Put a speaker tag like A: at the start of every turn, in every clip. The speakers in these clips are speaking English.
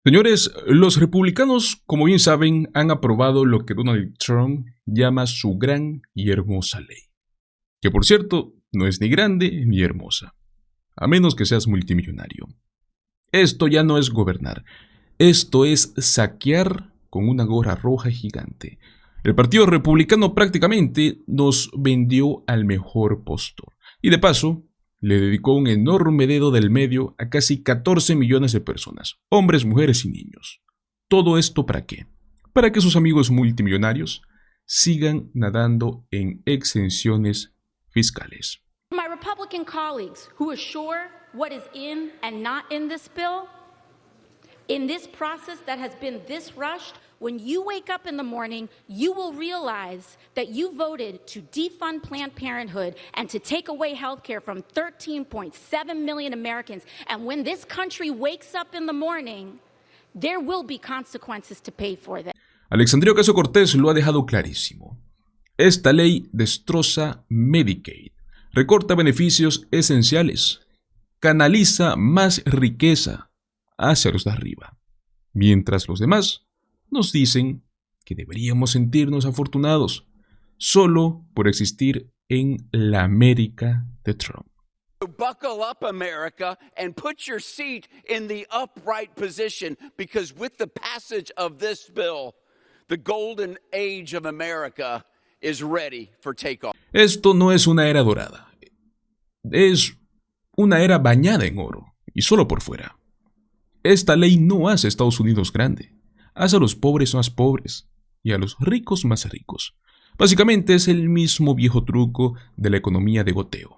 A: Señores, los republicanos, como bien saben, han aprobado lo que Donald Trump llama su gran y hermosa ley. Que por cierto, no es ni grande ni hermosa, a menos que seas multimillonario. Esto ya no es gobernar, esto es saquear con una gorra roja gigante. El Partido Republicano prácticamente nos vendió al mejor postor. Y de paso, le dedicó un enorme dedo del medio a casi 14 millones de personas, hombres, mujeres y niños. ¿Todo esto para qué? Para que sus amigos multimillonarios sigan nadando en exenciones fiscales.
B: My Republican colleagues who assure what is in and not in this bill, in this process that has been this rushed, when you wake up in the morning, you will realize that you voted to defund Planned Parenthood and to take away health care from 13.7 million Americans. And when this country wakes up in the morning, there will be consequences to pay for that.
A: Alexandria Ocasio-Cortez lo ha dejado clarísimo. Esta ley destroza Medicaid, recorta beneficios esenciales, canaliza más riqueza hacia los de arriba, mientras los demás nos dicen que deberíamos sentirnos afortunados solo por existir en la América de Trump.
C: Buckle up, America, and put your seat in the upright position, because with the passage of this bill, the golden age of America is ready for takeoff.
A: Esto no es una era dorada, es una era bañada en oro, y solo por fuera. Esta ley no hace a Estados Unidos grande, hace a los pobres más pobres y a los ricos más ricos. Básicamente es el mismo viejo truco de la economía de goteo.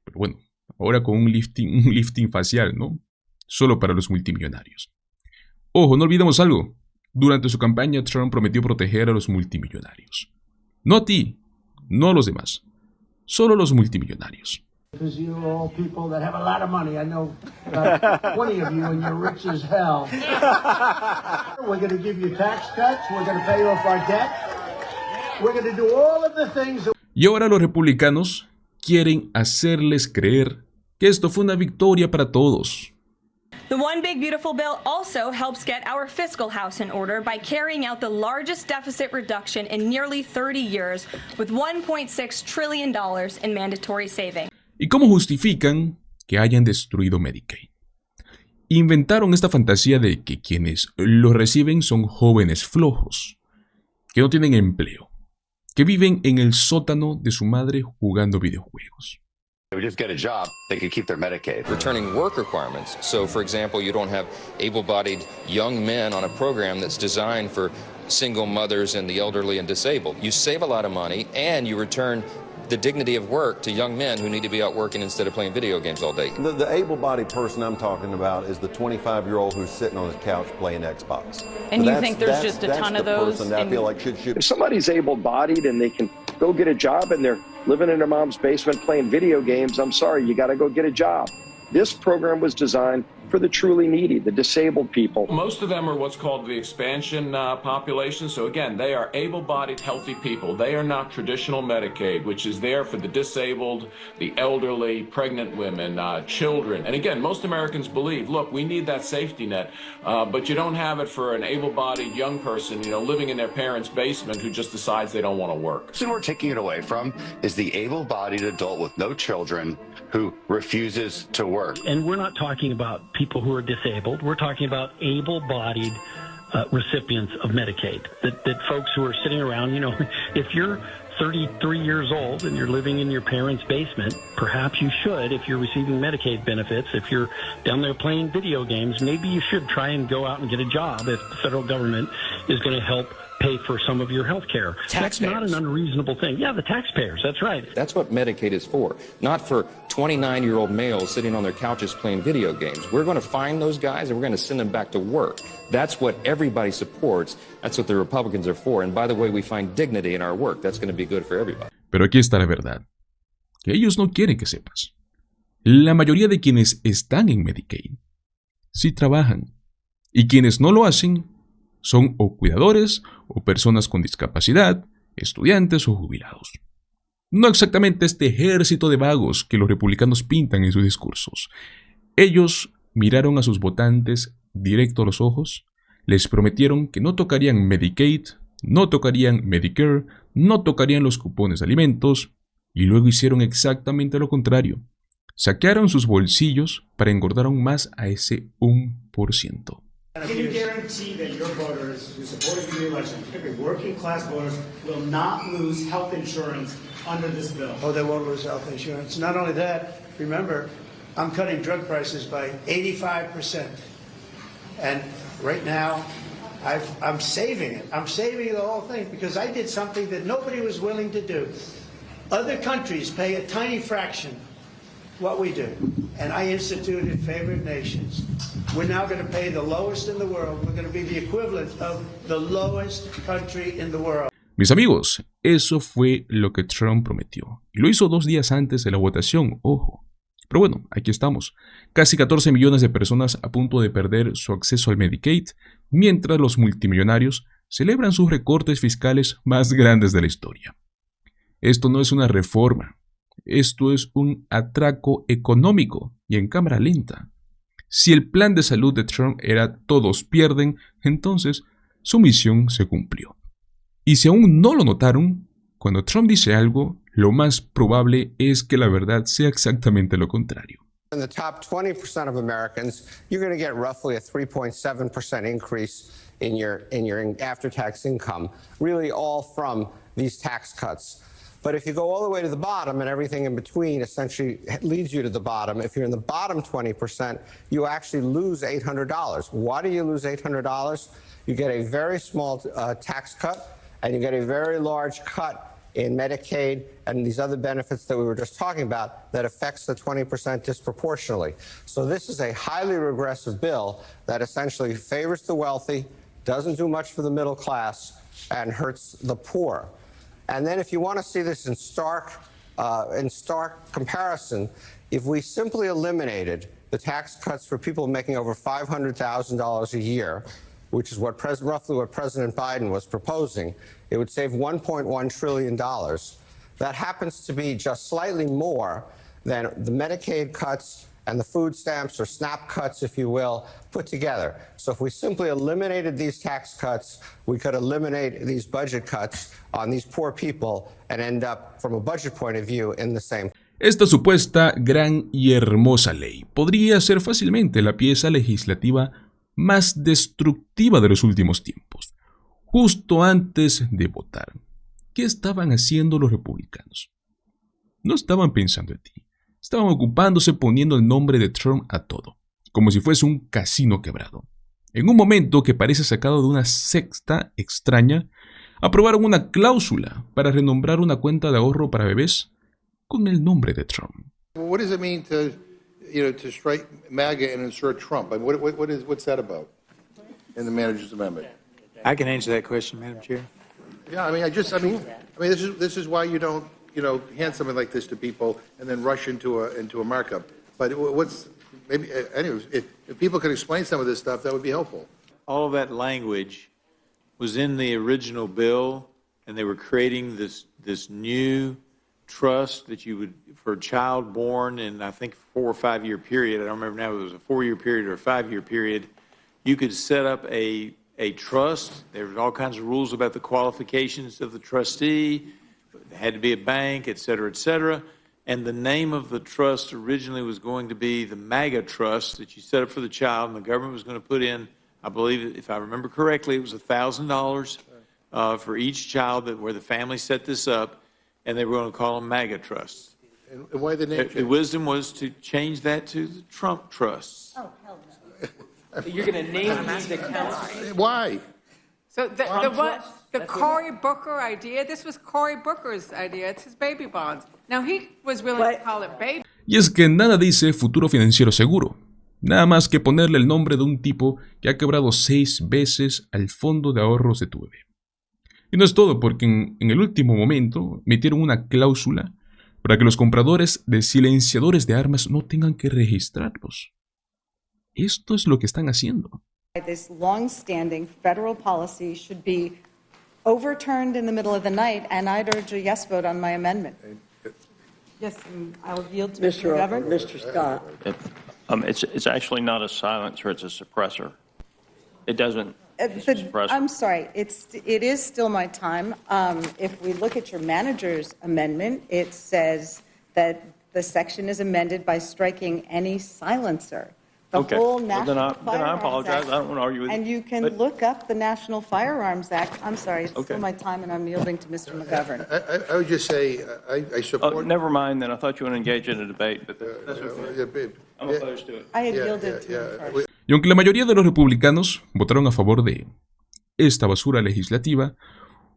A: Pero bueno, ahora con un lifting facial, ¿no? Solo para los multimillonarios. Ojo, no olvidemos algo. Durante su campaña, Trump prometió proteger a los multimillonarios. No a ti, no a los demás, solo a los multimillonarios.
D: Because you're all people that have a lot of money. I know 20 of you and you're rich as hell. We're going to give you tax cuts. We're going to pay off our debt. We're going to do all of the things.
A: Y ahora los republicanos quieren hacerles creer que esto fue una victoria para todos.
E: The One Big Beautiful Bill also helps get our fiscal house in order by carrying out the largest deficit reduction in nearly 30 years with $1.6 trillion in mandatory savings.
A: ¿Y cómo justifican que hayan destruido Medicaid? Inventaron esta fantasía de que quienes lo reciben son jóvenes flojos, que no tienen empleo, que viven en el sótano de su madre jugando videojuegos.
F: They would just get a job, they could keep their Medicaid.
G: Returning work requirements. So, for example, you don't have able-bodied young men on a program that's designed for single mothers and the elderly and disabled. You save a lot of money and you return the dignity of work to young men who need to be out working instead of playing video games all day.
H: The able-bodied person I'm talking about is the 25-year-old who's sitting on his couch playing Xbox.
E: And you think there's just a ton of those?
H: That's the person that I feel like should.
I: If somebody's able-bodied and they can go get a job and they're living in their mom's basement playing video games, I'm sorry, you got to go get a job. This program was designed for the truly needy, the disabled people.
J: Most of them are what's called the expansion population. So again, they are able-bodied, healthy people. They are not traditional Medicaid, which is there for the disabled, the elderly, pregnant women, children. And again, most Americans believe, look, we need that safety net, but you don't have it for an able-bodied young person, living in their parents' basement who just decides they don't want to work.
F: So we're taking it away from is the able-bodied adult with no children who refuses to work.
K: And we're not talking about people who are disabled. We're talking about able-bodied recipients of Medicaid. That folks who are sitting around, if you're 33 years old and you're living in your parents' basement, perhaps you should, if you're receiving Medicaid benefits, if you're down there playing video games, maybe you should try and go out and get a job if the federal government is going to help pay for some of your health care. That's not an unreasonable thing. Yeah, the taxpayers, that's right.
G: That's what Medicaid is for, not for 29-year-old males sitting on their couches playing video games. We're going to find those guys and we're going to send them back to work. That's what everybody supports. That's what the Republicans are for. And by the way, we find dignity in our work. That's going to be good for everybody.
A: Pero aquí está la verdad, que ellos no quieren que sepas. La mayoría de quienes están en Medicaid sí trabajan, y quienes no lo hacen son o cuidadores o personas con discapacidad, estudiantes o jubilados. No exactamente este ejército de vagos que los republicanos pintan en sus discursos. Ellos miraron a sus votantes directo a los ojos, les prometieron que no tocarían Medicaid, no tocarían Medicare, no tocarían los cupones de alimentos, y luego hicieron exactamente lo contrario. Saquearon sus bolsillos para engordar aún más a ese 1%.
L: Can you guarantee that your voters who supported the election, particularly working class voters, will not lose health insurance under this bill?
D: Oh, they won't lose health insurance. Not only that, remember, I'm cutting drug prices by 85%. And right now, I'm saving it. I'm saving the whole thing because I did something that nobody was willing to do. Other countries pay a tiny fraction what we do. And I instituted favored nations. We're now going to pay the lowest in the world. We're going to be the equivalent of the lowest country in the world.
A: Mis amigos, eso fue lo que Trump prometió. Y lo hizo 2 días antes de la votación, ojo. Pero bueno, aquí estamos. Casi 14 millones de personas a punto de perder su acceso al Medicaid, mientras los multimillonarios celebran sus recortes fiscales más grandes de la historia. Esto no es una reforma. Esto es un atraco económico y en cámara lenta. Si el plan de salud de Trump era todos pierden, entonces su misión se cumplió. Y si aún no lo notaron, cuando Trump dice algo, lo más probable es que la verdad sea exactamente lo contrario.
M: In the top 20% of Americans, you're going to get roughly a 3.7% increase in your after-tax income, really all from these tax cuts. But if you go all the way to the bottom and everything in between essentially leads you to the bottom, if you're in the bottom 20%, you actually lose $800. Why do you lose $800? You get a very small tax cut, and you get a very large cut in Medicaid and these other benefits that we were just talking about that affects the 20% disproportionately. So this is a highly regressive bill that essentially favors the wealthy, doesn't do much for the middle class, and hurts the poor. And then if you want to see this in stark comparison, if we simply eliminated the tax cuts for people making over $500,000 a year, which is roughly what President Biden was proposing, it would save $1.1 trillion. That happens to be just slightly more than the Medicaid cuts and the food stamps or SNAP cuts, if you will, put together. So if we simply eliminated these tax cuts, we could eliminate these budget cuts on these poor people and end up, from a budget point of view, in the same.
A: Esta supuesta gran y hermosa ley podría ser fácilmente la pieza legislativa más destructiva de los últimos tiempos. Justo antes de votar, ¿qué estaban haciendo los republicanos? No estaban pensando en ti. Estaban ocupándose poniendo el nombre de Trump a todo, como si fuese un casino quebrado. En un momento que parece sacado de una secta extraña, aprobaron una cláusula para renombrar una cuenta de ahorro para bebés con el nombre de Trump.
N: What does it mean to strike MAGA and insert Trump? I mean, what's that about in the manager's amendment?
O: I can answer that question, Madam Chair.
N: Yeah, I mean, this is why you don't, hand something like this to people and then rush into a markup. But anyways, if people could explain some of this stuff, that would be helpful.
O: All of that language was in the original bill, and they were creating this new trust that you would, for a child born in, I think, 4 or 5 year period. I don't remember now if it was a 4-year period or a 5-year period. You could set up a trust. There was all kinds of rules about the qualifications of the trustee. It had to be a bank, et cetera, and the name of the trust originally was going to be the MAGA trust that you set up for the child, and the government was going to put in, I believe, if I remember correctly, it was $1,000 for each child where the family set this up, and they were going to call them MAGA trusts.
N: And why the name change?
O: The wisdom was to change that to the Trump trusts.
P: Oh, hell no. You're going to name these accounts?
N: Why?
P: So the Cory Booker idea, this was Cory Booker's idea. It's his baby bonds. Now he was willing to call it baby.
A: Y es que nada dice futuro financiero seguro. Nada más que ponerle el nombre de un tipo que ha quebrado 6 veces al fondo de ahorros de tu bebé. Y no es todo, porque en el último momento metieron una cláusula para que los compradores de silenciadores de armas no tengan que registrarlos. Esto es lo que están haciendo.
Q: This long-standing federal policy should be overturned in the middle of the night, and I'd urge a yes vote on my amendment. Yes, and I'll yield to Mr. McGovern.
R: Mr. Scott. It's actually not a silencer, it's a suppressor. It doesn't.
Q: I'm sorry, it is still my time. If we look at your manager's amendment, it says that the section is amended by striking any silencer.
R: Okay. Well, then I apologize. I don't want to argue with you.
Q: And you can look up the National Firearms Act. I'm sorry, it's still my time, and I'm yielding to Mr. McGovern.
N: I would just say, I support.
R: Oh, never mind then. I thought you wanted to engage in a debate, but that's okay. I'm opposed to it.
Q: I had yielded to him first.
A: Y aunque la mayoría de los republicanos votaron a favor de esta basura legislativa,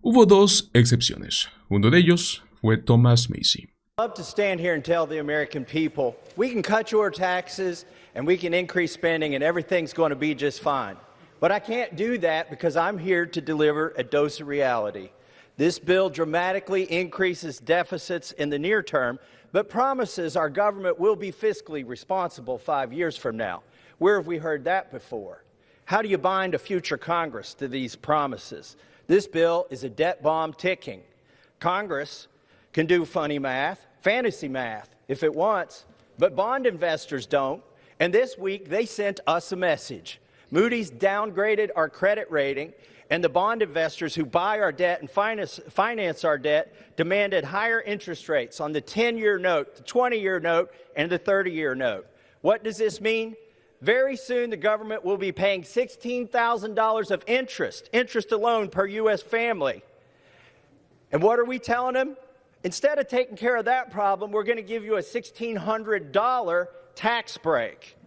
A: hubo dos excepciones. Uno de ellos fue Thomas Massie.
S: I'd love to stand here and tell the American people, we can cut your taxes and we can increase spending and everything's going to be just fine. But I can't do that because I'm here to deliver a dose of reality. This bill dramatically increases deficits in the near term, but promises our government will be fiscally responsible 5 years from now. Where have we heard that before? How do you bind a future Congress to these promises? This bill is a debt bomb ticking. Congress can do funny math, fantasy math, if it wants, but bond investors don't. And this week, they sent us a message. Moody's downgraded our credit rating, and the bond investors who buy our debt and finance our debt demanded higher interest rates on the 10-year note, the 20-year note, and the 30-year note. What does this mean? Very soon, the government will be paying $16,000 of interest alone per U.S. family. And what are we telling them? Instead of taking care of that problem, we're going to give you a $1,600 tax break.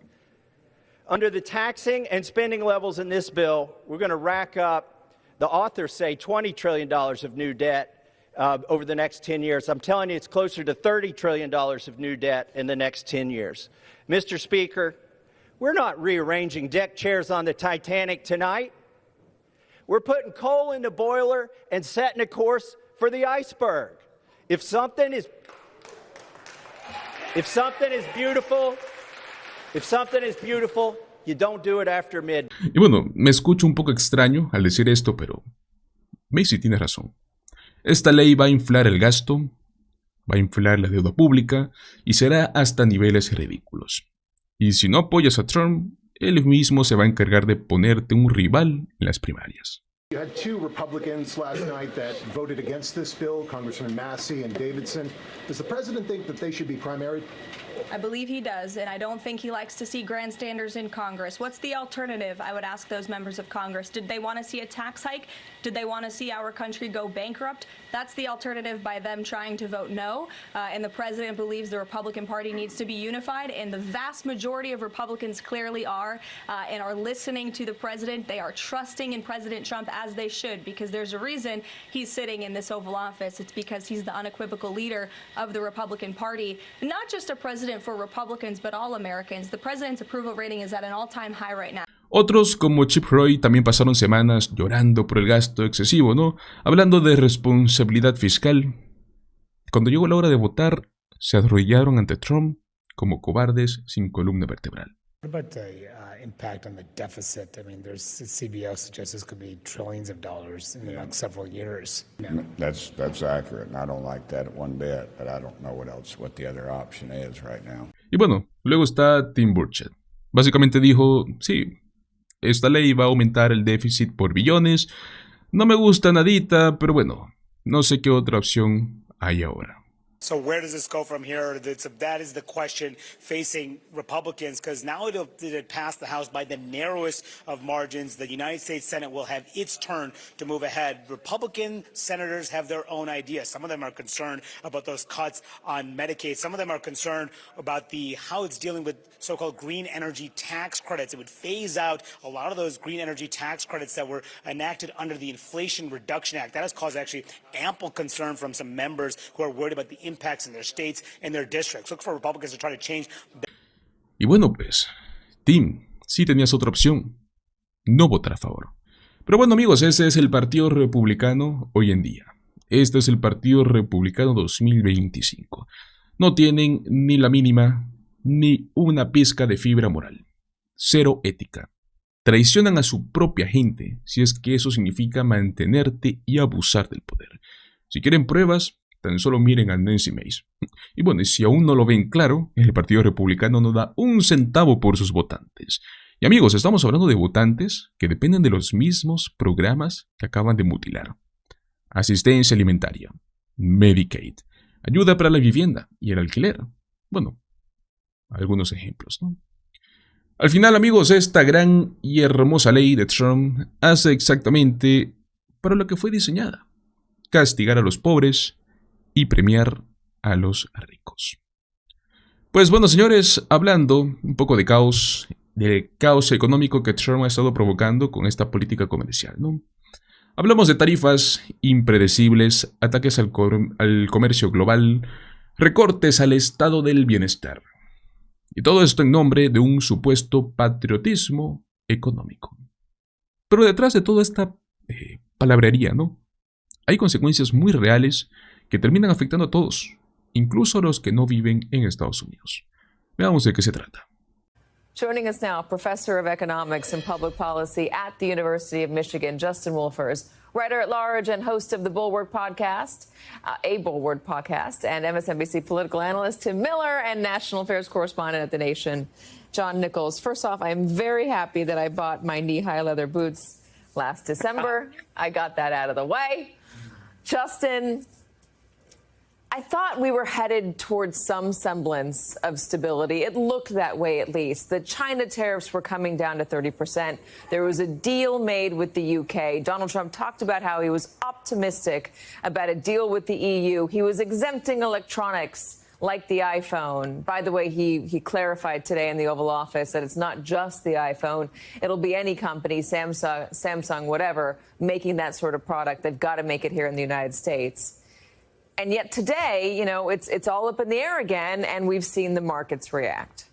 S: Under the taxing and spending levels in this bill, we're going to rack up, the authors say, $20 trillion of new debt over the next 10 years. I'm telling you, it's closer to $30 trillion of new debt in the next 10 years. Mr. Speaker, we're not rearranging deck chairs on the Titanic tonight. We're putting coal in the boiler and setting a course for the iceberg. If something is beautiful, you don't do it after midnight.
A: Y bueno, me escucho un poco extraño al decir esto, pero Massie tiene razón. Esta ley va a inflar el gasto, va a inflar la deuda pública y será hasta niveles ridículos. Y si no apoyas a Trump, él mismo se va a encargar de ponerte un rival en las primarias.
T: You had two Republicans last night that voted against this bill, Congressman Massie and Davidson. Does the president think that they should be primaried?
E: I believe he does, and I don't think he likes to see grandstanders in Congress. What's the alternative, I would ask those members of Congress? Did they want to see a tax hike? Did they want to see our country go bankrupt? That's the alternative by them trying to vote no, and the president believes the Republican Party needs to be unified, and the vast majority of Republicans clearly are, and are listening to the president. They are trusting in President Trump as they should, because there's a reason he's sitting in this Oval Office. It's because he's the unequivocal leader of the Republican Party. Not just a president for Republicans, but all Americans. The president's approval rating is at an all-time high right now.
A: Otros, como Chip Roy, también pasaron semanas llorando por el gasto excesivo, ¿no? Hablando de responsabilidad fiscal. Cuando llegó la hora de votar, se arrodillaron ante Trump como cobardes sin columna vertebral.
U: What about the impact on the deficit? I mean, there's CBO suggests this could be trillions of dollars in the next several years. No.
V: That's accurate, and I don't like that one bit, but I don't know what the other option is right now.
A: Y bueno, luego está Tim Burchett. Básicamente dijo, sí, esta ley va a aumentar el déficit por billones. No me gusta nadita, pero bueno, no sé qué otra opción hay ahora.
L: So where does this go from here? That is the question facing Republicans, because now it passed the House by the narrowest of margins. The United States Senate will have its turn to move ahead. Republican senators have their own ideas. Some of them are concerned about those cuts on Medicaid. Some of them are concerned about how it's dealing with so-called green energy tax credits. It would phase out a lot of those green energy tax credits that were enacted under the Inflation Reduction Act. That has caused actually ample concern from some members who are worried about the impacts in their states and their districts. Look for Republicans to try to change.
A: Y bueno, pues, Tim, sí tenías otra opción. No votar a favor. Pero bueno, amigos, ese es el Partido Republicano hoy en día. Este es el Partido Republicano 2025. No tienen ni la mínima, ni una pizca de fibra moral. Cero ética. Traicionan a su propia gente, si es que eso significa mantenerte y abusar del poder. Si quieren pruebas, tan solo miren a Nancy Mace. Y bueno, si aún no lo ven claro, el Partido Republicano no da un centavo por sus votantes. Y amigos, estamos hablando de votantes que dependen de los mismos programas que acaban de mutilar. Asistencia alimentaria, Medicaid, ayuda para la vivienda y el alquiler. Bueno, algunos ejemplos, ¿no? Al final, amigos, esta gran y hermosa ley de Trump hace exactamente para lo que fue diseñada: castigar a los pobres y premiar a los ricos. Pues bueno, señores, hablando un poco de caos, del caos económico que Trump ha estado provocando con esta política comercial, ¿no? Hablamos de tarifas impredecibles, ataques al comercio global, recortes al estado del bienestar. Y todo esto en nombre de un supuesto patriotismo económico. Pero detrás de toda esta palabrería, ¿no?, hay consecuencias muy reales que terminan afectando a todos, incluso a los que no viven en Estados Unidos. Veamos de qué se trata.
B: Joining us now, Professor of Economics and Public Policy at the University of Michigan, Justin Wolfers, writer-at-large and host of the Bulwark podcast, a Bulwark podcast, and MSNBC political analyst Tim Miller, and national affairs correspondent at The Nation, John Nichols. First off, I'm very happy that I bought my knee-high leather boots last December. I got that out of the way. Justin, I thought we were headed towards some semblance of stability. It looked that way, at least. The China tariffs were coming down to 30%. There was a deal made with the UK. Donald Trump talked about how he was optimistic about a deal with the EU. He was exempting electronics like the iPhone. By the way, he clarified today in the Oval Office that it's not just the iPhone. It'll be any company, Samsung, whatever, making that sort of product. They've got to make it here in the United States. And yet today, you know, it's all up in the air again, and we've seen the markets react.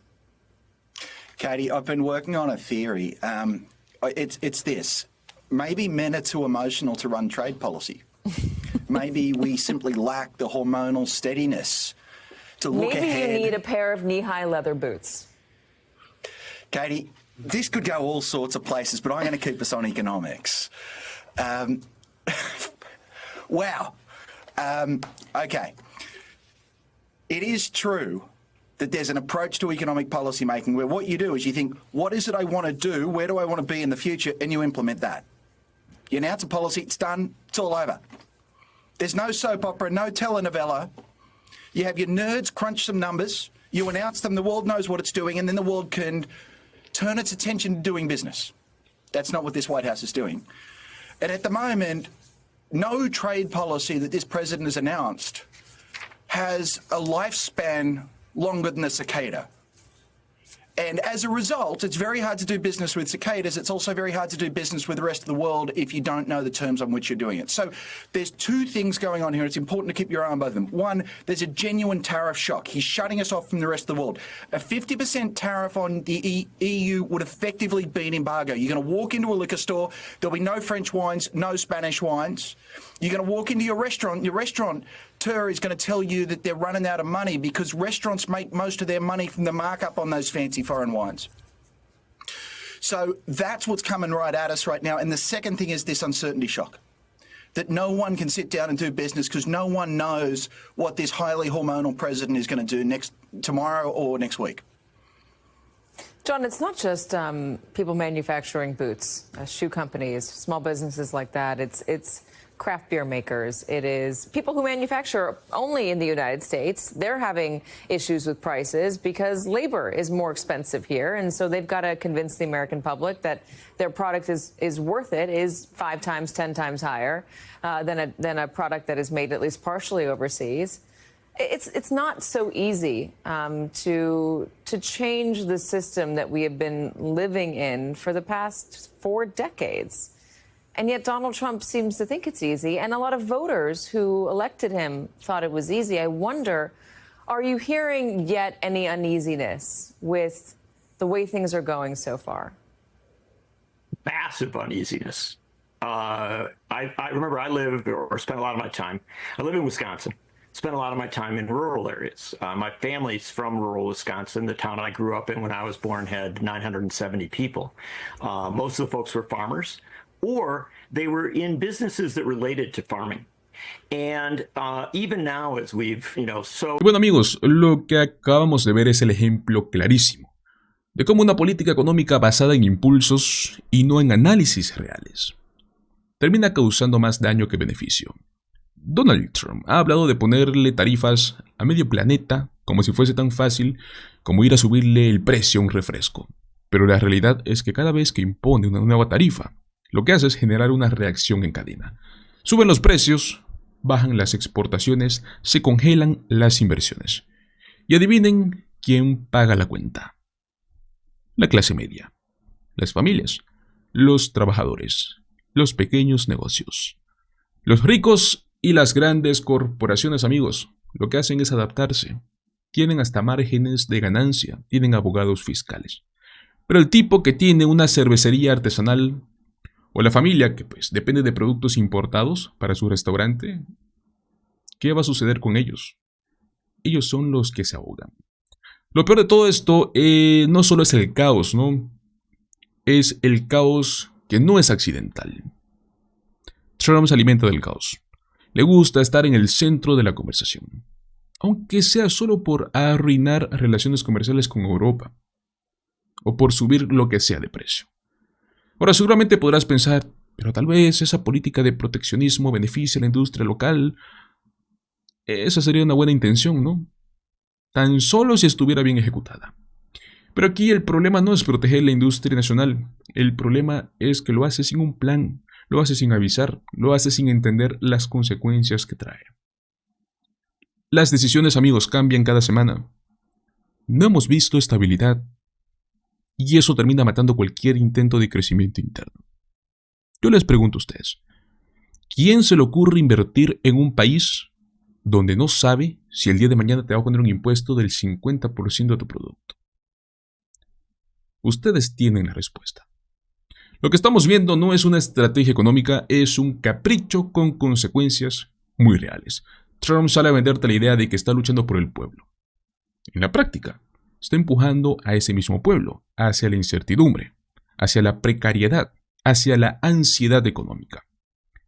C: Katie, I've been working on a theory. It's this. Maybe men are too emotional to run trade policy. Maybe we simply lack the hormonal steadiness to look ahead.
B: Maybe you need a pair of knee-high leather boots.
C: Katie, this could go all sorts of places, but I'm going to keep us on economics. Wow. Okay. It is true that there's an approach to economic policy making where what you do is you think, what is it I want to do? Where do I want to be in the future? And you implement that. You announce a policy, it's done, it's all over. There's no soap opera, no telenovela. You have your nerds crunch some numbers, you announce them, the world knows what it's doing, and then the world can turn its attention to doing business. That's not what this White House is doing. And at the moment, no trade policy that this president has announced has a lifespan longer than a cicada. And as a result, it's very hard to do business with cicadas. It's also very hard to do business with the rest of the world if you don't know the terms on which you're doing it. So there's two things going on here. It's important to keep your eye on both of them. One, there's a genuine tariff shock. He's shutting us off from the rest of the world. A 50% tariff on the EU would effectively be an embargo. You're going to walk into a liquor store, there'll be no French wines, no Spanish wines. You're going to walk into your restaurateur is going to tell you that they're running out of money because restaurants make most of their money from the markup on those fancy foreign wines. So that's what's coming right at us right now. And the second thing is this uncertainty shock, that no one can sit down and do business because no one knows what this highly hormonal president is going to do tomorrow or next week.
B: John, it's not just people manufacturing boots, shoe companies, small businesses like that. It's craft beer makers. It is people who manufacture only in the United States. They're having issues with prices because labor is more expensive here. And so they've got to convince the American public that their product is worth it, is 5 times, 10 times higher than a product that is made at least partially overseas. It's not so easy to change the system that we have been living in for the past 4 decades. And yet Donald Trump seems to think it's easy, and a lot of voters who elected him thought it was easy. I wonder, are you hearing yet any uneasiness with the way things are going so far?
W: Massive uneasiness. I remember I spent a lot of my time. I live in Wisconsin. Spent a lot of my time in rural areas. My family's from rural Wisconsin. The town I grew up in when I was born had 970 people. Most of the folks were farmers, or they were in businesses that related to farming. And even now, as we've,
A: Bueno, amigos, lo que acabamos de ver es el ejemplo clarísimo de cómo una política económica basada en impulsos y no en análisis reales termina causando más daño que beneficio. Donald Trump ha hablado de ponerle tarifas a medio planeta como si fuese tan fácil como ir a subirle el precio a un refresco. Pero la realidad es que cada vez que impone una nueva tarifa, lo que hace es generar una reacción en cadena. Suben los precios, bajan las exportaciones, se congelan las inversiones. Y adivinen quién paga la cuenta. La clase media, las familias, los trabajadores, los pequeños negocios. Los ricos y las grandes corporaciones, amigos, lo que hacen es adaptarse. Tienen hasta márgenes de ganancia, tienen abogados fiscales. Pero el tipo que tiene una cervecería artesanal o la familia que pues depende de productos importados para su restaurante, ¿qué va a suceder con ellos? Ellos son los que se ahogan. Lo peor de todo esto no solo es el caos, ¿no? Es el caos que no es accidental. Trump se alimenta del caos. Le gusta estar en el centro de la conversación, aunque sea solo por arruinar relaciones comerciales con Europa o por subir lo que sea de precio. Ahora seguramente podrás pensar, pero tal vez esa política de proteccionismo beneficia a la industria local. Esa sería una buena intención, ¿no? Tan solo si estuviera bien ejecutada. Pero aquí el problema no es proteger la industria nacional. El problema es que lo hace sin un plan, lo hace sin avisar, lo hace sin entender las consecuencias que trae. Las decisiones, amigos, cambian cada semana. No hemos visto estabilidad. Y eso termina matando cualquier intento de crecimiento interno. Yo les pregunto a ustedes, ¿quién se le ocurre invertir en un país donde no sabe si el día de mañana te va a poner un impuesto del 50% de tu producto? Ustedes tienen la respuesta. Lo que estamos viendo no es una estrategia económica, es un capricho con consecuencias muy reales. Trump sale a venderte la idea de que está luchando por el pueblo. En la práctica, está empujando a ese mismo pueblo hacia la incertidumbre, hacia la precariedad, hacia la ansiedad económica.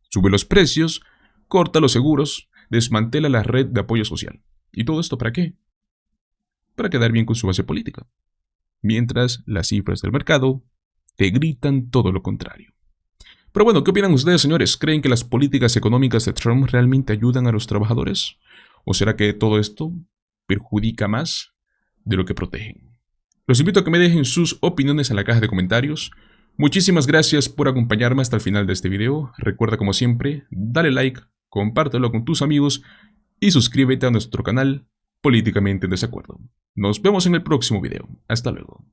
A: Sube los precios, corta los seguros, desmantela la red de apoyo social. ¿Y todo esto para qué? Para quedar bien con su base política. Mientras las cifras del mercado te gritan todo lo contrario. Pero bueno, ¿qué opinan ustedes, señores? ¿Creen que las políticas económicas de Trump realmente ayudan a los trabajadores? ¿O será que todo esto perjudica más de lo que protegen? Los invito a que me dejen sus opiniones en la caja de comentarios. Muchísimas gracias por acompañarme hasta el final de este video. Recuerda, como siempre, dale like, compártelo con tus amigos y suscríbete a nuestro canal Políticamente en Desacuerdo. Nos vemos en el próximo video. Hasta luego.